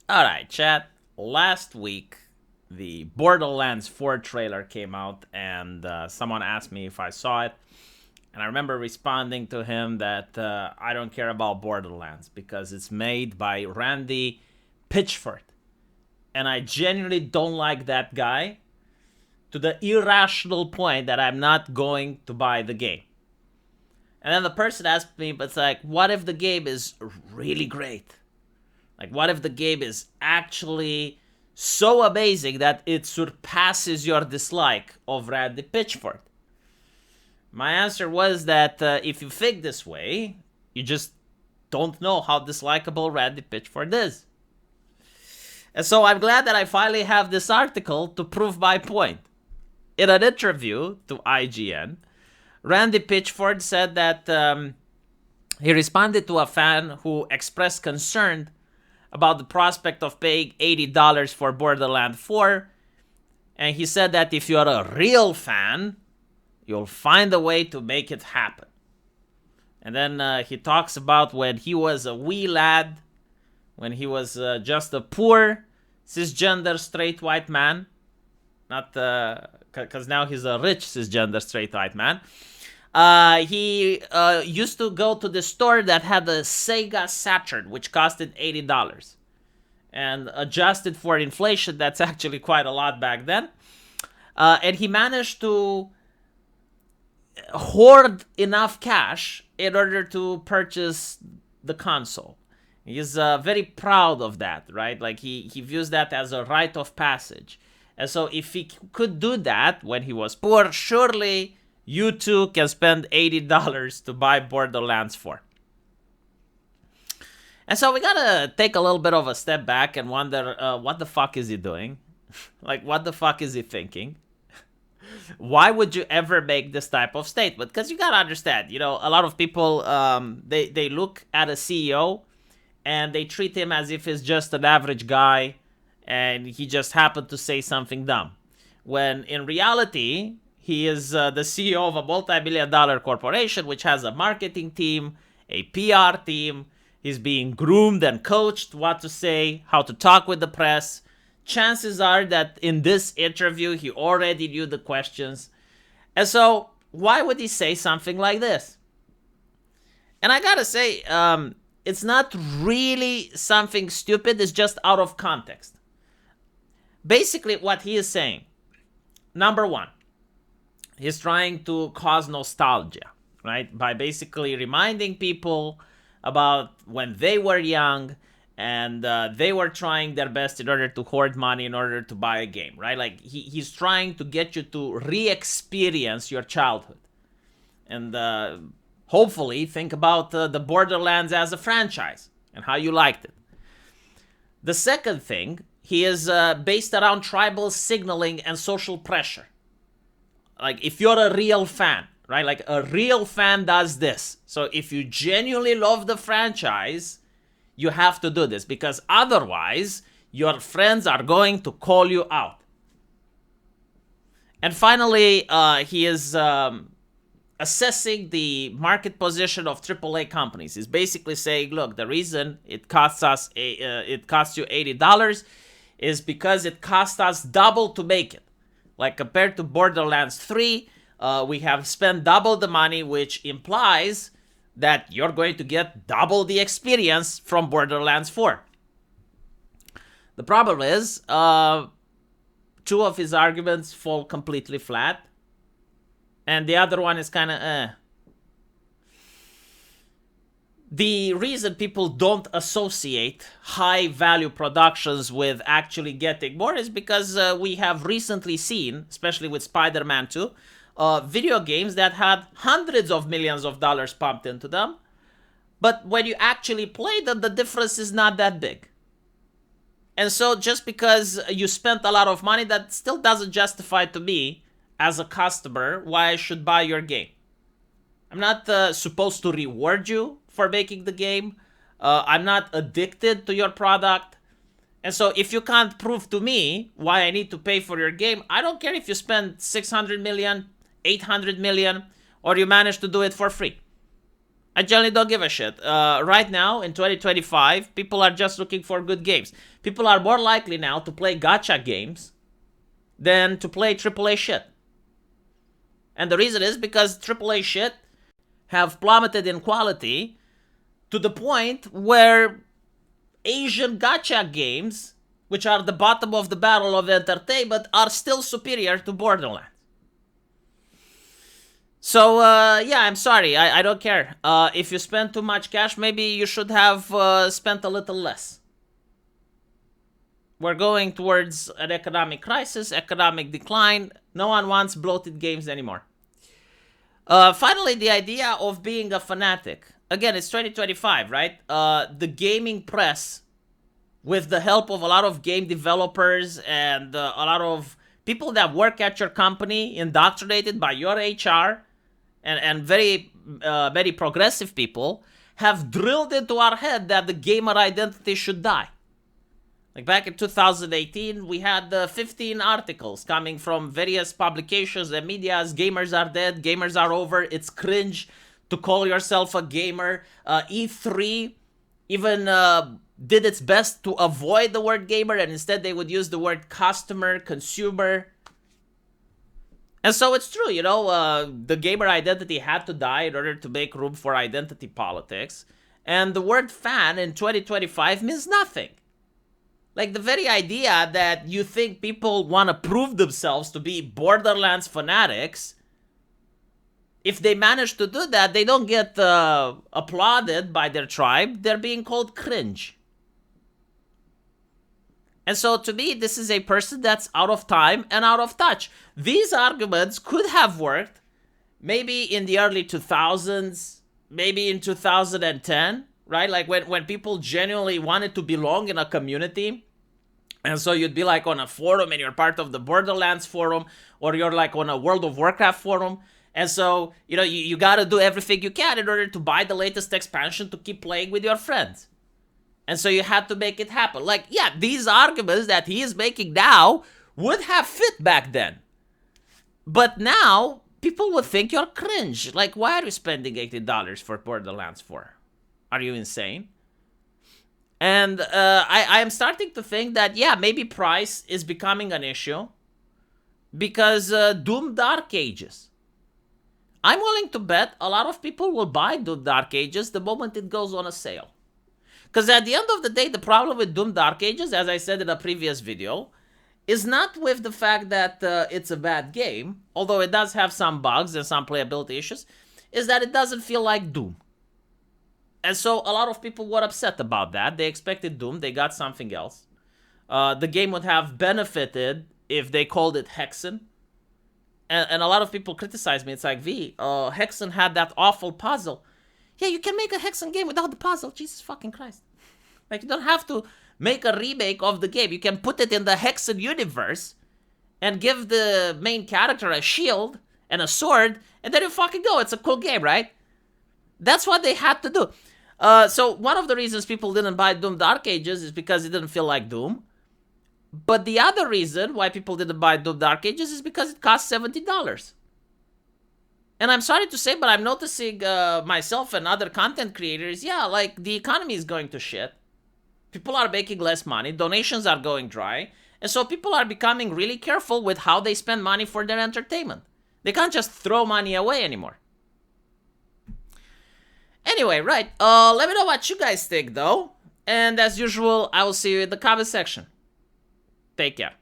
Alright, chat. Last week, the Borderlands 4 trailer came out, and someone asked me if I saw it. And I remember responding to him that I don't care about Borderlands because it's made by Randy Pitchford. And I genuinely don't like that guy to the irrational point that I'm not going to buy the game. And then the person asked me, but it's like, what if the game is really great? Like, what if the game is actually so amazing that it surpasses your dislike of Randy Pitchford? My answer was that if you think this way, you just don't know how dislikable Randy Pitchford is. And so I'm glad that I finally have this article to prove my point. In an interview to IGN, Randy Pitchford said that he responded to a fan who expressed concern about the prospect of paying $80 for Borderlands 4. And he said that if you're a real fan, you'll find a way to make it happen. And then he talks about when he was a wee lad, when he was just a poor, cisgender, straight white man. Not because now he's a rich, cisgender, straight white man. He used to go to the store that had a Sega Saturn, which costed $80. And adjusted for inflation, that's actually quite a lot back then. And he managed to hoard enough cash in order to purchase the console. He's very proud of that, right? Like he views that as a rite of passage. And so if he could do that when he was poor, surely you too can spend $80 to buy Borderlands 4. And so we gotta take a little bit of a step back and wonder, what the fuck is he doing? Like, what the fuck is he thinking? Why would you ever make this type of statement? Because you gotta understand, a lot of people, they look at a CEO and they treat him as if he's just an average guy and he just happened to say something dumb. When in reality, he is the CEO of a multi-billion-dollar corporation which has a marketing team, a PR team. He's being groomed and coached what to say, how to talk with the press. Chances are that in this interview, he already knew the questions. And so, why would he say something like this? And I gotta say, it's not really something stupid. It's just out of context. Basically, what he is saying, number one, he's trying to cause nostalgia, right? By basically reminding people about when they were young and they were trying their best in order to hoard money in order to buy a game, right? Like he's trying to get you to re-experience your childhood. And hopefully think about the Borderlands as a franchise and how you liked it. The second thing, he is based around tribal signaling and social pressure. Like, if you're a real fan, right? Like, a real fan does this. So, if you genuinely love the franchise, you have to do this. Because otherwise, your friends are going to call you out. And finally, he is assessing the market position of AAA companies. He's basically saying, look, the reason it costs you $80 is because it cost us double to make it. Like, compared to Borderlands 3, we have spent double the money, which implies that you're going to get double the experience from Borderlands 4. The problem is, two of his arguments fall completely flat, and the other one is kind of The reason people don't associate high-value productions with actually getting more is because we have recently seen, especially with Spider-Man 2, video games that had hundreds of millions of dollars pumped into them. But when you actually play them, the difference is not that big. And so just because you spent a lot of money, that still doesn't justify to me, as a customer, why I should buy your game. I'm not supposed to reward you for making the game. I'm not addicted to your product. And so if you can't prove to me why I need to pay for your game, I don't care if you spend 600 million, 800 million, or you manage to do it for free. I generally don't give a shit. Right now, in 2025, people are just looking for good games. People are more likely now to play gacha games than to play AAA shit. And the reason is because AAA shit have plummeted in quality to the point where Asian gacha games, which are the bottom of the barrel of entertainment, are still superior to Borderlands. So, yeah, I'm sorry. I don't care. If you spend too much cash, maybe you should have spent a little less. We're going towards an economic crisis, economic decline. No one wants bloated games anymore. Finally, the idea of being a fanatic. Again, it's 2025, right? The gaming press, with the help of a lot of game developers and a lot of people that work at your company, indoctrinated by your HR, and very progressive people, have drilled into our head that the gamer identity should die. Like back in 2018, we had 15 articles coming from various publications and medias. Gamers are dead, gamers are over, it's cringe to call yourself a gamer. E3 even did its best to avoid the word gamer, and instead they would use the word customer, consumer. And so it's true, you know, the gamer identity had to die in order to make room for identity politics. And the word fan in 2025 means nothing. Like, the very idea that you think people want to prove themselves to be Borderlands fanatics, if they manage to do that, they don't get applauded by their tribe. They're being called cringe. And so, to me, this is a person that's out of time and out of touch. These arguments could have worked maybe in the early 2000s, maybe in 2010, right? Like when people genuinely wanted to belong in a community. And so you'd be like on a forum and you're part of the Borderlands forum, or you're like on a World of Warcraft forum. And so, you know, you gotta do everything you can in order to buy the latest expansion to keep playing with your friends. And so you had to make it happen. Like, yeah, these arguments that he is making now would have fit back then. But now, people would think you're cringe. Like, why are you spending $80 for Borderlands 4? Are you insane? And I am starting to think that, yeah, maybe price is becoming an issue. Because Doom Dark Ages. I'm willing to bet a lot of people will buy Doom Dark Ages the moment it goes on a sale. Because at the end of the day, the problem with Doom Dark Ages, as I said in a previous video, is not with the fact that it's a bad game, although it does have some bugs and some playability issues, is that it doesn't feel like Doom. And so a lot of people were upset about that. They expected Doom, they got something else. The game would have benefited if they called it Hexen. And a lot of people criticized me. It's like, Hexen had that awful puzzle. Yeah, you can make a Hexen game without the puzzle. Jesus fucking Christ. Like, you don't have to make a remake of the game. You can put it in the Hexen universe and give the main character a shield and a sword, and then you fucking go. It's a cool game, right? That's what they had to do. So one of the reasons people didn't buy Doom Dark Ages is because it didn't feel like Doom. But the other reason why people didn't buy Doom Dark Ages is because it cost $70. And I'm sorry to say, but I'm noticing myself and other content creators, yeah, like, the economy is going to shit. People are making less money, donations are going dry, and so people are becoming really careful with how they spend money for their entertainment. They can't just throw money away anymore. Anyway, right, let me know what you guys think, though. And as usual, I will see you in the comment section. Take care.